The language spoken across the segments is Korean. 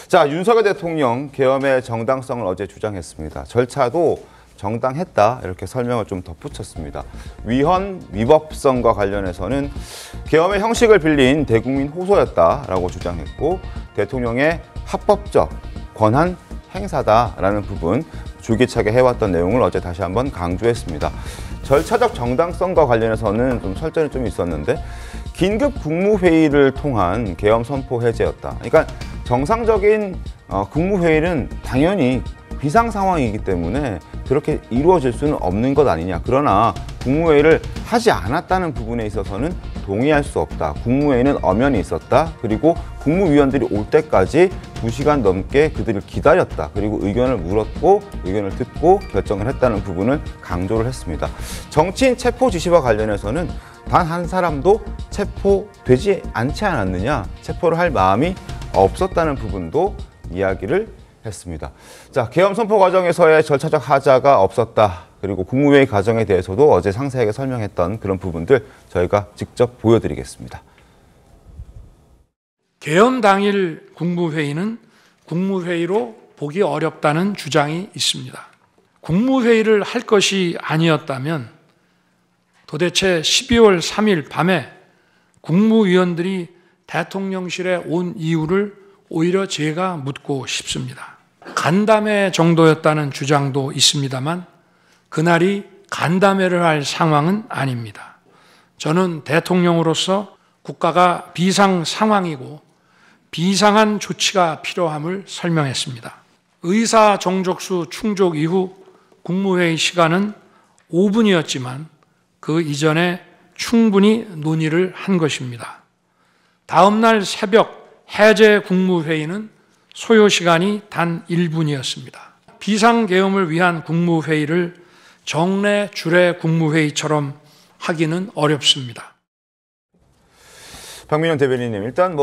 자, 윤석열 대통령 계엄의 정당성을 어제 주장했습니다. 절차도 정당했다 이렇게 설명을 좀 덧붙였습니다. 위헌, 위법성과 관련해서는 계엄의 형식을 빌린 대국민 호소였다라고 주장했고 대통령의 합법적 권한 행사다라는 부분 줄기차게 해왔던 내용을 어제 다시 한번 강조했습니다. 절차적 정당성과 관련해서는 좀 설전이 좀 있었는데 긴급 국무회의를 통한 계엄 선포 해제였다. 그러니까 정상적인 국무회의는 당연히 비상 상황이기 때문에 그렇게 이루어질 수는 없는 것 아니냐. 그러나 국무회의를 하지 않았다는 부분에 있어서는 동의할 수 없다. 국무회의는 엄연히 있었다. 그리고 국무위원들이 올 때까지 2시간 넘게 그들을 기다렸다. 그리고 의견을 물었고 의견을 듣고 결정을 했다는 부분을 강조를 했습니다. 정치인 체포 지시와 관련해서는 단 한 사람도 체포되지 않지 않았느냐. 체포를 할 마음이 없었다는 부분도 이야기를 했습니다. 자, 계엄 선포 과정에서의 절차적 하자가 없었다. 그리고 국무회의 과정에 대해서도 어제 상세하게 설명했던 그런 부분들 저희가 직접 보여드리겠습니다. 계엄 당일 국무회의는 국무회의로 보기 어렵다는 주장이 있습니다. 국무회의를 할 것이 아니었다면 도대체 12월 3일 밤에 국무위원들이 대통령실에 온 이유를 오히려 제가 묻고 싶습니다. 간담회 정도였다는 주장도 있습니다만 그날이 간담회를 할 상황은 아닙니다. 저는 대통령으로서 국가가 비상 상황이고 비상한 조치가 필요함을 설명했습니다. 의사 정족수 충족 이후 국무회의 시간은 5분이었지만 그 이전에 충분히 논의를 한 것입니다. 다음 날 새벽 해제 국무회의는 소요 시간이 단 1분이었습니다. 비상계엄을 위한 국무회의를 정례 주례 국무회의처럼 하기는 어렵습니다. 박민영 대변인님, 일단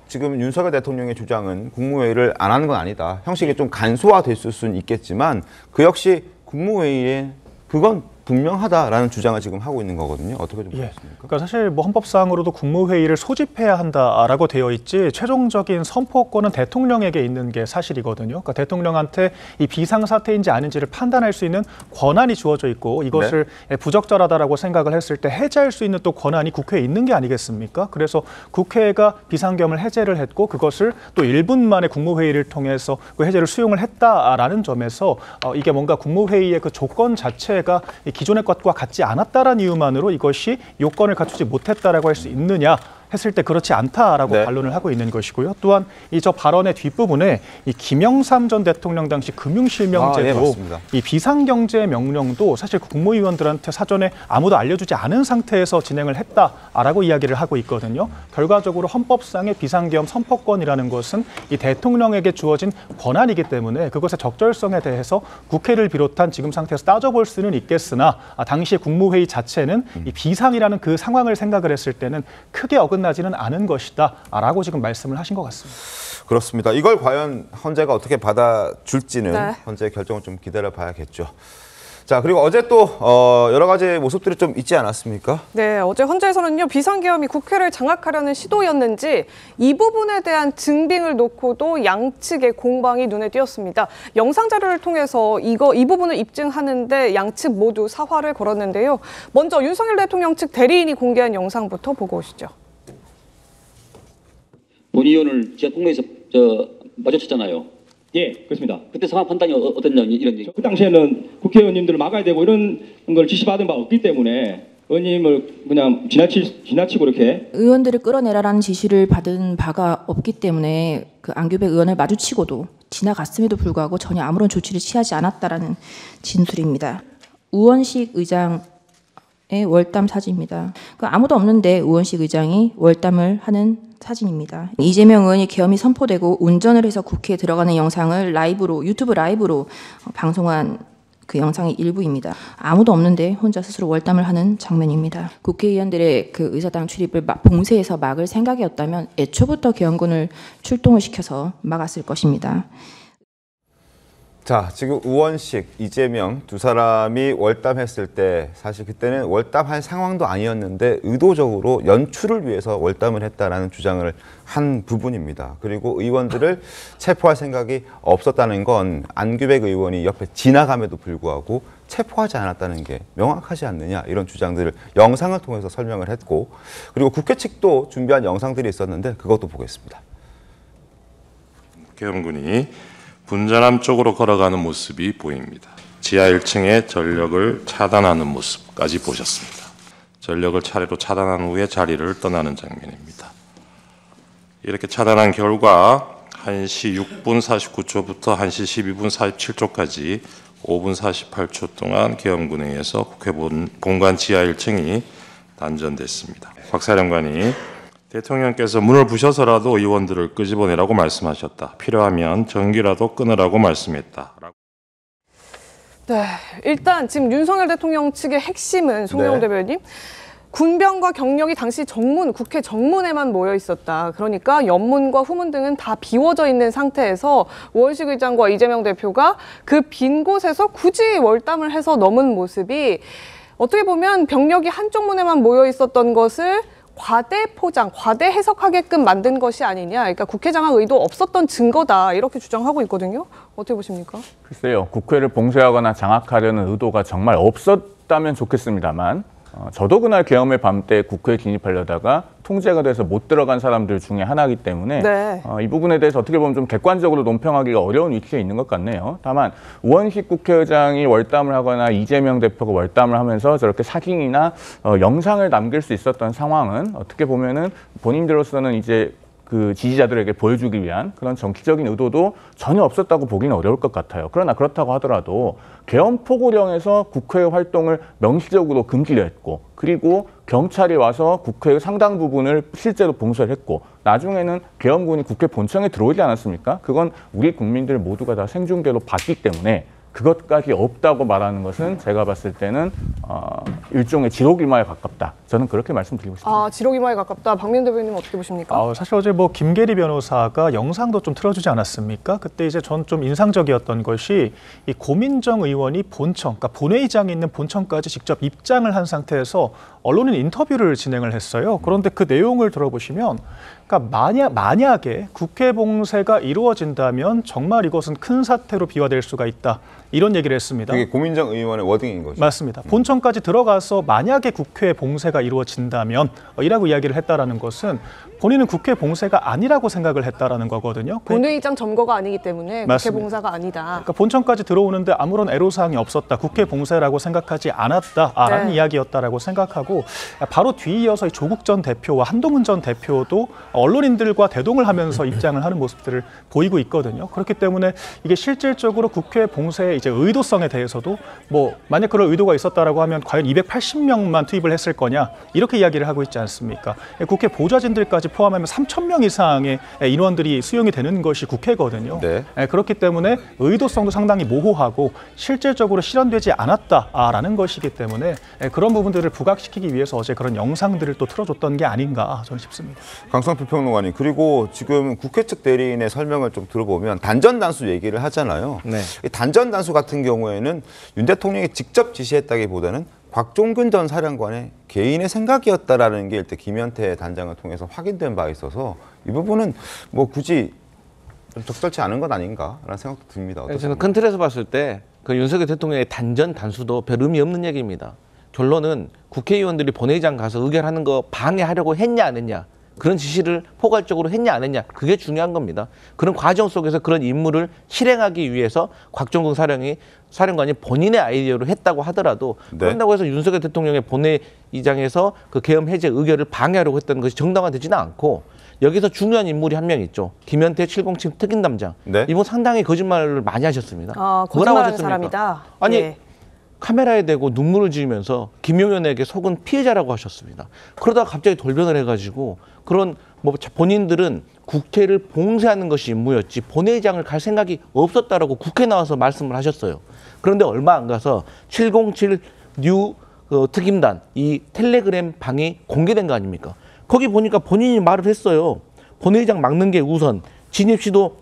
지금 윤석열 대통령의 주장은 국무회의를 안 하는 건 아니다. 형식이 좀 간소화됐을 수는 있겠지만 그 역시 국무회의에 그건 분명하다라는 주장을 지금 하고 있는 거거든요. 어떻게 좀 보십니까? 그러니까 사실 헌법상으로도 국무회의를 소집해야 한다라고 되어 있지 최종적인 선포권은 대통령에게 있는 게 사실이거든요. 그러니까 대통령한테 이 비상사태인지 아닌지를 판단할 수 있는 권한이 주어져 있고 이것을 부적절하다라고 생각을 했을 때 해제할 수 있는 또 권한이 국회에 있는 게 아니겠습니까? 그래서 국회가 비상계엄을 해제를 했고 그것을 또 1분 만에 국무회의를 통해서 그 해제를 수용을 했다라는 점에서 이게 뭔가 국무회의의 그 조건 자체가 기존의 것과 같지 않았다라는 이유만으로 이것이 요건을 갖추지 못했다라고 할 수 있느냐 했을 때 그렇지 않다라고 반론을 하고 있는 것이고요. 또한 이 저 발언의 뒷부분에 이 김영삼 전 대통령 당시 금융실명제도 이 비상경제 명령도 사실 국무위원들한테 사전에 아무도 알려주지 않은 상태에서 진행을 했다라고 이야기를 하고 있거든요. 결과적으로 헌법상의 비상계엄 선포권이라는 것은 이 대통령에게 주어진 권한이기 때문에 그것의 적절성에 대해서 국회를 비롯한 지금 상태에서 따져볼 수는 있겠으나 당시 국무회의 자체는 이 비상이라는 그 상황을 생각을 했을 때는 크게 어긋나지는 않은 것이다 라고 지금 말씀을 하신 것 같습니다. 그렇습니다. 이걸 과연 헌재가 어떻게 받아줄지는 헌재의 결정을 좀 기다려 봐야겠죠. 자, 그리고 어제 또 여러 가지 모습들이 좀 있지 않았습니까? 네, 어제 헌재에서는요, 비상계엄이 국회를 장악하려는 시도였는지 이 부분에 대한 증빙을 놓고도 양측의 공방이 눈에 띄었습니다. 영상 자료를 통해서 이 부분을 입증하는데 양측 모두 사활을 걸었는데요. 먼저 윤석열 대통령 측 대리인이 공개한 영상부터 보고 오시죠. 본 의원을 제가 통로에서 마주쳤잖아요. 예, 그렇습니다. 그때 상황 판단이 어땠냐 이런 얘기. 그 당시에는 국회의원님들을 막아야 되고 이런 걸 지시받은 바 없기 때문에 의원님을 그냥 지나치고 이렇게 의원들을 끌어내라라는 지시를 받은 바가 없기 때문에 그 안규백 의원을 마주치고도 지나갔음에도 불구하고 전혀 아무런 조치를 취하지 않았다라는 진술입니다. 우원식 의장의 월담 사진입니다. 아무도 없는데 우원식 의장이 월담을 하는 사진입니다. 이재명 의원이 계엄이 선포되고 운전을 해서 국회에 들어가는 영상을 유튜브 라이브로 방송한 그 영상의 일부입니다. 아무도 없는데 혼자 스스로 월담을 하는 장면입니다. 국회의원들의 그 의사당 출입을 봉쇄해서 막을 생각이었다면 애초부터 계엄군을 출동을 시켜서 막았을 것입니다. 자, 지금 우원식, 이재명 두 사람이 월담했을 때 사실 그때는 월담할 상황도 아니었는데 의도적으로 연출을 위해서 월담을 했다라는 주장을 한 부분입니다. 그리고 의원들을 체포할 생각이 없었다는 건 안규백 의원이 옆에 지나감에도 불구하고 체포하지 않았다는 게 명확하지 않느냐 이런 주장들을 영상을 통해서 설명을 했고 그리고 국회 측도 준비한 영상들이 있었는데 그것도 보겠습니다. 계엄군이 분전함 쪽으로 걸어가는 모습이 보입니다. 지하 1층에 전력을 차단하는 모습까지 보셨습니다. 전력을 차례로 차단한 후에 자리를 떠나는 장면입니다. 이렇게 차단한 결과 1시 6분 49초부터 1시 12분 47초까지 5분 48초 동안 계엄군에 의해서 국회 본관 지하 1층이 단전됐습니다. 박 사령관이 대통령께서 문을 부셔서라도 의원들을 끄집어내라고 말씀하셨다. 필요하면 전기라도 끊으라고 말씀했다. 네, 일단 지금 윤석열 대통령 측의 핵심은 송영 네. 대변인 군병과 경력이 당시 국회 정문에만 모여 있었다. 그러니까 연문과 후문 등은 다 비워져 있는 상태에서 우원식 의장과 이재명 대표가 그 빈 곳에서 굳이 월담을 해서 넘은 모습이 어떻게 보면 병력이 한쪽 문에만 모여 있었던 것을 과대 포장, 과대 해석하게끔 만든 것이 아니냐. 그러니까 국회 장악 의도 없었던 증거다. 이렇게 주장하고 있거든요. 어떻게 보십니까? 글쎄요. 국회를 봉쇄하거나 장악하려는 의도가 정말 없었다면 좋겠습니다만 저도 그날 계엄의 밤 때 국회에 진입하려다가 통제가 돼서 못 들어간 사람들 중에 하나이기 때문에 네. 이 부분에 대해서 어떻게 보면 좀 객관적으로 논평하기가 어려운 위치에 있는 것 같네요. 다만 우원식 국회의장이 월담을 하거나 이재명 대표가 월담을 하면서 저렇게 사진이나 영상을 남길 수 있었던 상황은 어떻게 보면은 본인들로서는 이제 그 지지자들에게 보여주기 위한 그런 정치적인 의도도 전혀 없었다고 보기는 어려울 것 같아요. 그러나 그렇다고 하더라도 계엄 포고령에서 국회의 활동을 명시적으로 금지를 했고 그리고 경찰이 와서 국회의 상당 부분을 실제로 봉쇄를 했고 나중에는 계엄군이 국회 본청에 들어오지 않았습니까? 그건 우리 국민들 모두가 다 생중계로 봤기 때문에 그것까지 없다고 말하는 것은 제가 봤을 때는 일종의 지록일마에 가깝다. 저는 그렇게 말씀드리고 싶습니다. 지록일마에 가깝다. 박민 대변인 어떻게 보십니까? 사실 어제 김계리 변호사가 영상도 좀 틀어주지 않았습니까? 그때 이제 전 좀 인상적이었던 것이 이 고민정 의원이 본청, 그러니까 본회의장에 있는 본청까지 직접 입장을 한 상태에서 언론인 인터뷰를 진행을 했어요. 그런데 그 내용을 들어보시면, 그러니까 만약에 국회 봉쇄가 이루어진다면 정말 이것은 큰 사태로 비화될 수가 있다. 이런 얘기를 했습니다. 그게 고민정 의원의 워딩인 거죠. 맞습니다. 본청까지 들어가서 만약에 국회 봉쇄가 이루어진다면 이라고 이야기를 했다라는 것은 본인은 국회 봉쇄가 아니라고 생각을 했다라는 거거든요. 본회의장 점거가 아니기 때문에 맞습니다. 국회 봉쇄가 아니다. 그러니까 본청까지 들어오는데 아무런 애로사항이 없었다. 국회 봉쇄라고 생각하지 않았다라는 네. 이야기였다라고 생각하고 바로 뒤이어서 조국 전 대표와 한동훈 전 대표도 언론인들과 대동을 하면서 입장을 하는 모습들을 보이고 있거든요. 그렇기 때문에 이게 실질적으로 국회 봉쇄의 이제 의도성에 대해서도 만약 그런 의도가 있었다라고 하면 과연 280명만 투입을 했을 거냐 이렇게 이야기를 하고 있지 않습니까? 국회 보좌진들까지 포함하면 3,000명 이상의 인원들이 수용이 되는 것이 국회거든요. 네. 그렇기 때문에 의도성도 상당히 모호하고 실질적으로 실현되지 않았다라는 것이기 때문에 그런 부분들을 부각시키기 위해서 어제 그런 영상들을 또 틀어줬던 게 아닌가 저는 싶습니다. 강성필 평론가님, 그리고 지금 국회 측 대리인의 설명을 좀 들어보면 단전단수 얘기를 하잖아요. 네. 이 단전단수 같은 경우에는 윤 대통령이 직접 지시했다기보다는 곽종근 전 사령관의 개인의 생각이었다라는 게 일단 김현태 단장을 통해서 확인된 바 있어서 이 부분은 굳이 좀 적절치 않은 것 아닌가라는 생각도 듭니다. 저는 큰 틀에서 봤을 때 그 윤석열 대통령의 단전 단수도 별 의미 없는 얘기입니다. 결론은 국회의원들이 본회의장 가서 의결하는 거 방해하려고 했냐 안 했냐, 그런 지시를 포괄적으로 했냐 안 했냐, 그게 중요한 겁니다. 그런 과정 속에서 그런 임무를 실행하기 위해서 곽종근 사령관이 본인의 아이디어로 했다고 하더라도 그런다고 해서 윤석열 대통령의 본회의장에서 그 계엄 해제 의결을 방해하려고 했다는 것이 정당화되지는 않고, 여기서 중요한 인물이 한 명 있죠. 김현태 707 특임담장. 네. 이분 상당히 거짓말을 많이 하셨습니다. 거짓말하는 사람이다. 아니 예. 카메라에 대고 눈물을 지으면서 김용현에게 속은 피해자라고 하셨습니다. 그러다가 갑자기 돌변을 해가지고 그런 본인들은 국회를 봉쇄하는 것이 임무였지 본회의장을 갈 생각이 없었다라고 국회 나와서 말씀을 하셨어요. 그런데 얼마 안 가서 707 뉴 특임단 이 텔레그램 방이 공개된 거 아닙니까? 거기 보니까 본인이 말을 했어요. 본회의장 막는 게 우선, 진입 시도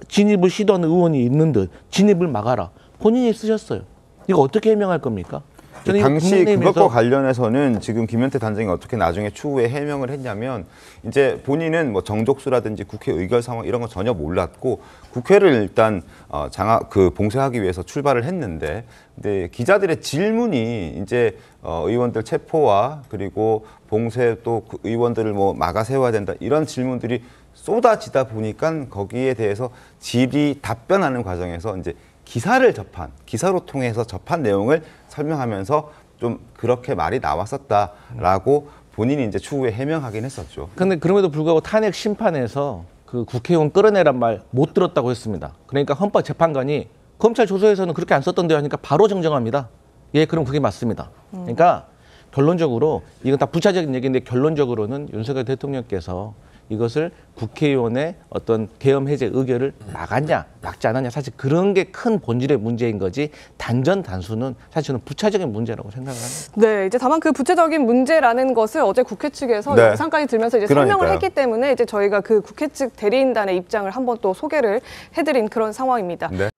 진입을 시도하는 의원이 있는 듯 진입을 막아라. 본인이 쓰셨어요. 이거 어떻게 해명할 겁니까? 저는 당시 국민의힘에서 그것과 관련해서는 지금 김현태 단장이 어떻게 나중에 추후에 해명을 했냐면 이제 본인은 뭐 정족수라든지 국회 의결 상황 이런 거 전혀 몰랐고 국회를 일단 봉쇄하기 위해서 출발을 했는데 근데 기자들의 질문이 이제 의원들 체포와 그리고 봉쇄 또 그 의원들을 뭐 막아 세워야 된다 이런 질문들이 쏟아지다 보니까 거기에 대해서 질의 답변하는 과정에서 이제 기사로 통해서 접한 내용을 설명하면서 좀 그렇게 말이 나왔었다라고 본인이 이제 추후에 해명하긴 했었죠. 근데 그럼에도 불구하고 탄핵 심판에서 그 국회의원 끌어내란 말 못 들었다고 했습니다. 그러니까 헌법재판관이 검찰 조서에서는 그렇게 안 썼던데요 하니까 바로 정정합니다. 예, 그럼 그게 맞습니다. 그러니까 결론적으로 이건 다 부차적인 얘기인데 결론적으로는 윤석열 대통령께서 이것을 국회의원의 어떤 계엄 해제 의결을 막았냐, 막지 않았냐 사실 그런 게 큰 본질의 문제인 거지 단순은 사실은 부차적인 문제라고 생각을 합니다. 네, 이제 다만 그 부차적인 문제라는 것을 어제 국회 측에서 네. 영상까지 들면서 이제 설명을 했기 때문에 이제 저희가 그 국회 측 대리인단의 입장을 한번 또 소개를 해드린 그런 상황입니다. 네.